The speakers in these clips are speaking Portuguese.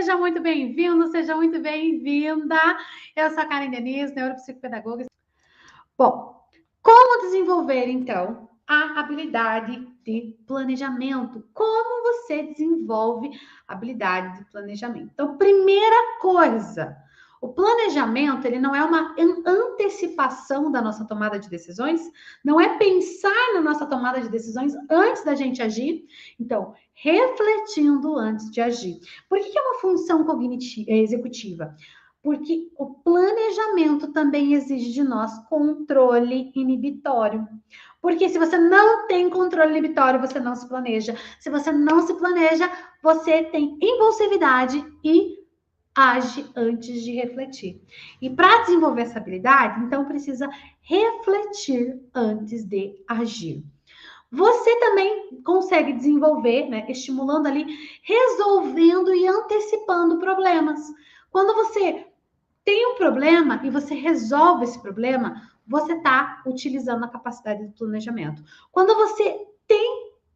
seja muito bem-vindo, seja muito bem-vinda. Eu sou a Karen Denise, neuropsicopedagoga. Bom, como desenvolver, então, a habilidade de planejamento? Como você desenvolve a habilidade de planejamento? Então, primeira coisa, o planejamento, ele não é uma antecipação da nossa tomada de decisões, não é pensar na nossa tomada de decisões antes da gente agir. Então, refletindo antes de agir. Por que é uma função cognitiva, executiva? Porque o planejamento também exige de nós controle inibitório. Porque se você não tem controle inibitório, você não se planeja. Se você não se planeja, você tem impulsividade e age antes de refletir. E para desenvolver essa habilidade, então precisa refletir antes de agir. Você também consegue desenvolver, né, estimulando ali, resolvendo e antecipando problemas. Quando você tem um problema e você resolve esse problema, você está utilizando a capacidade de planejamento. Quando você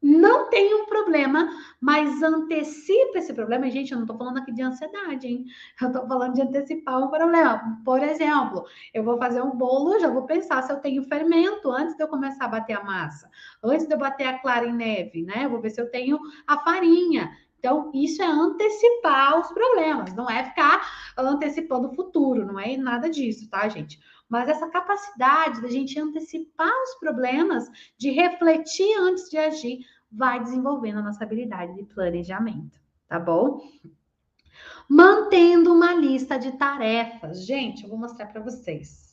não tem um problema, mas antecipa esse problema, e, gente, eu não estou falando aqui de ansiedade, hein? Eu estou falando de antecipar um problema. Por exemplo, eu vou fazer um bolo, já vou pensar se eu tenho fermento antes de eu começar a bater a massa, antes de eu bater a clara em neve, né? Eu vou ver se eu tenho a farinha. Então, isso é antecipar os problemas, não é ficar antecipando o futuro, não é nada disso, tá, gente? Mas essa capacidade da gente antecipar os problemas, de refletir antes de agir, vai desenvolvendo a nossa habilidade de planejamento, tá bom? Mantendo uma lista de tarefas. Gente, eu vou mostrar para vocês.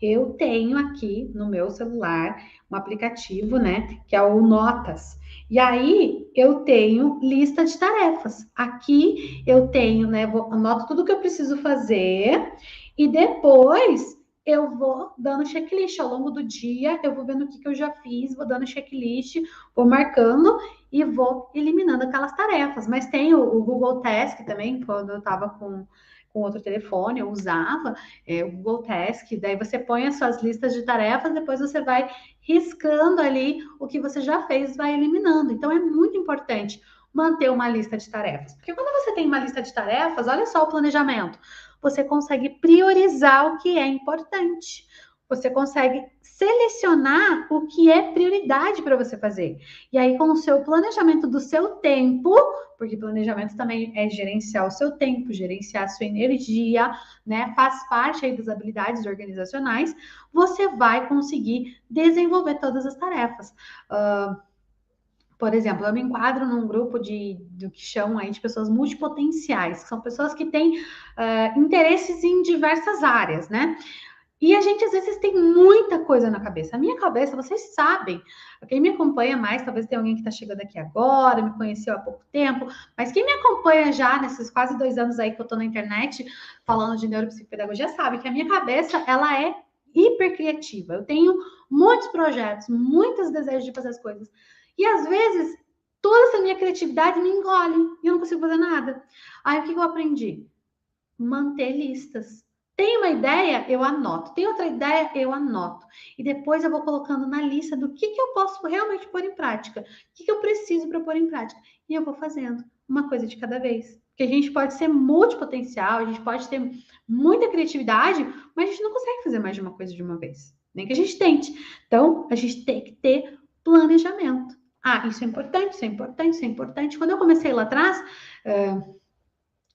Eu tenho aqui no meu celular um aplicativo, né, que é o Notas. E aí eu tenho lista de tarefas. Aqui eu tenho, né, anoto tudo que eu preciso fazer e depois eu vou dando checklist ao longo do dia, eu vou vendo o que eu já fiz, vou dando checklist, vou marcando e vou eliminando aquelas tarefas. Mas tem o Google Task também, quando eu estava com outro telefone, eu usava o Google Task, daí você põe as suas listas de tarefas, depois você vai riscando ali o que você já fez, vai eliminando. Então, é muito importante manter uma lista de tarefas. Porque quando você tem uma lista de tarefas, olha só o planejamento, você consegue priorizar o que é importante. Você consegue selecionar o que é prioridade para você fazer. E aí, com o seu planejamento do seu tempo, porque planejamento também é gerenciar o seu tempo, gerenciar a sua energia, né? Faz parte aí das habilidades organizacionais, você vai conseguir desenvolver todas as tarefas. Por exemplo, eu me enquadro num grupo do que chamam aí de pessoas multipotenciais, que são pessoas que têm interesses em diversas áreas, né? E a gente, às vezes, tem muita coisa na cabeça. A minha cabeça, vocês sabem, quem me acompanha mais, talvez tenha alguém que está chegando aqui agora, me conheceu há pouco tempo, mas quem me acompanha já nesses quase 2 anos aí que eu estou na internet falando de neuropsicopedagogia, sabe que a minha cabeça, ela é hipercriativa. Eu tenho muitos projetos, muitos desejos de fazer as coisas. E, às vezes, toda essa minha criatividade me engole e eu não consigo fazer nada. Aí, o que eu aprendi? Manter listas. Tem uma ideia, eu anoto. Tem outra ideia, eu anoto. E depois eu vou colocando na lista do que eu posso realmente pôr em prática. O que eu preciso para pôr em prática. E eu vou fazendo uma coisa de cada vez. Porque a gente pode ser multipotencial, a gente pode ter muita criatividade, mas a gente não consegue fazer mais de uma coisa de uma vez. Nem que a gente tente. Então, a gente tem que ter planejamento. Ah, isso é importante, isso é importante, isso é importante. Quando eu comecei lá atrás,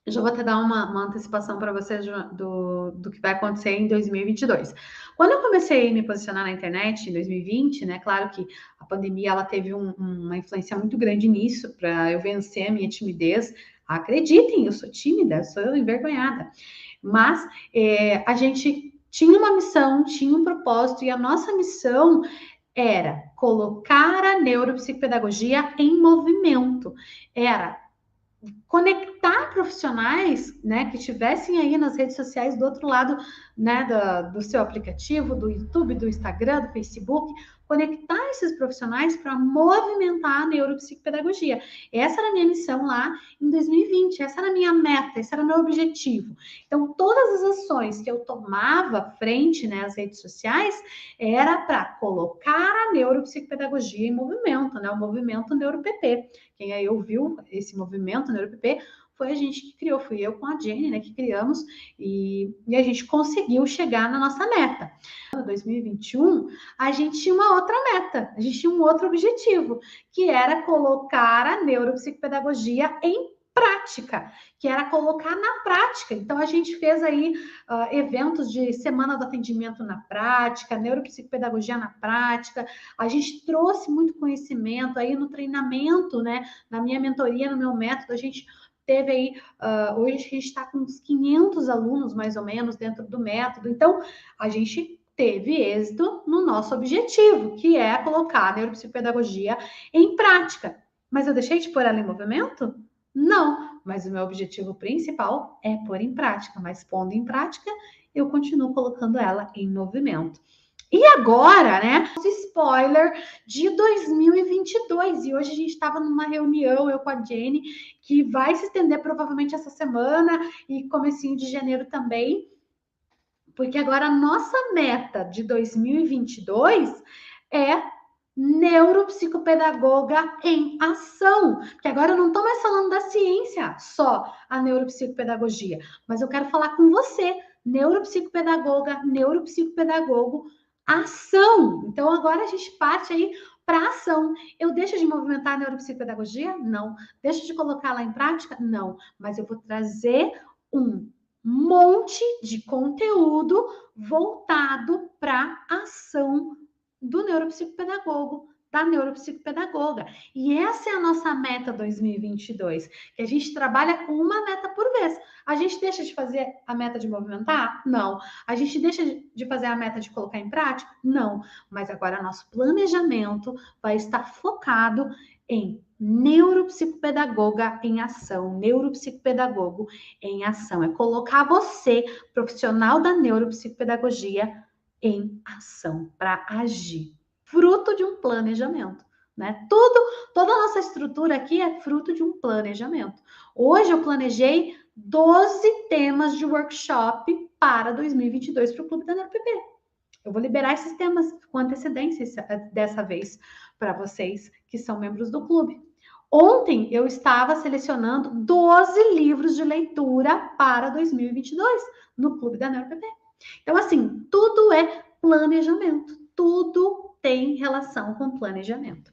eu já vou até dar uma antecipação para vocês do que vai acontecer em 2022. Quando eu comecei a me posicionar na internet em 2020, né? Claro que a pandemia ela teve uma influência muito grande nisso para eu vencer a minha timidez. Acreditem, eu sou tímida, sou envergonhada. Mas a gente tinha uma missão, tinha um propósito, e a nossa missão era colocar a neuropsicopedagogia em movimento. Era conectar profissionais, né, que estivessem aí nas redes sociais do outro lado, né, do seu aplicativo, do YouTube, do Instagram, do Facebook, conectar esses profissionais para movimentar a neuropsicopedagogia. Essa era a minha missão lá em 2020, essa era a minha meta, esse era o meu objetivo. Então, todas as ações que eu tomava frente, né, às redes sociais, era para colocar a neuropsicopedagogia em movimento, né, o movimento NeuroPP. Quem aí ouviu esse movimento NeuroPP foi a gente que criou, fui eu com a Jenny, né, que criamos, e a gente conseguiu chegar na nossa meta. Em 2021, a gente tinha uma outra meta, a gente tinha um outro objetivo, que era colocar a neuropsicopedagogia em prática, que era colocar na prática. Então, a gente fez aí eventos de semana do atendimento na prática, neuropsicopedagogia na prática, a gente trouxe muito conhecimento aí no treinamento, né, na minha mentoria, no meu método, a gente teve aí, hoje a gente está com uns 500 alunos, mais ou menos, dentro do método, então, a gente teve êxito no nosso objetivo, que é colocar a neuropsicopedagogia em prática. Mas eu deixei de pôr ela em movimento? Não, mas o meu objetivo principal é pôr em prática, mas pondo em prática, eu continuo colocando ela em movimento. E agora, né, spoiler de 2022, e hoje a gente estava numa reunião, eu com a Jenny, que vai se estender provavelmente essa semana e comecinho de janeiro também, porque agora a nossa meta de 2022 é neuropsicopedagoga em ação. Porque agora eu não estou mais falando da ciência, só a neuropsicopedagogia, mas eu quero falar com você, neuropsicopedagoga, neuropsicopedagogo, ação. Então agora a gente parte aí para ação. Eu deixo de movimentar a neuropsicopedagogia? Não. Deixo de colocá-la em prática? Não. Mas eu vou trazer um monte de conteúdo voltado para ação do neuropsicopedagogo, da neuropsicopedagoga. E essa é a nossa meta 2022, que a gente trabalha com uma meta por vez. A gente deixa de fazer a meta de movimentar? Não. A gente deixa de fazer a meta de colocar em prática? Não. Mas agora nosso planejamento vai estar focado em neuropsicopedagoga em ação, neuropsicopedagogo em ação. É colocar você, profissional da neuropsicopedagogia, em ação, para agir. Fruto de um planejamento, né? Toda a nossa estrutura aqui é fruto de um planejamento. Hoje eu planejei 12 temas de workshop para 2022 para o Clube da NeuroPP. Eu vou liberar esses temas com antecedência dessa vez para vocês que são membros do clube. Ontem eu estava selecionando 12 livros de leitura para 2022 no Clube da NeuroPP. Então, assim, tudo é planejamento. Tudo tem relação com planejamento.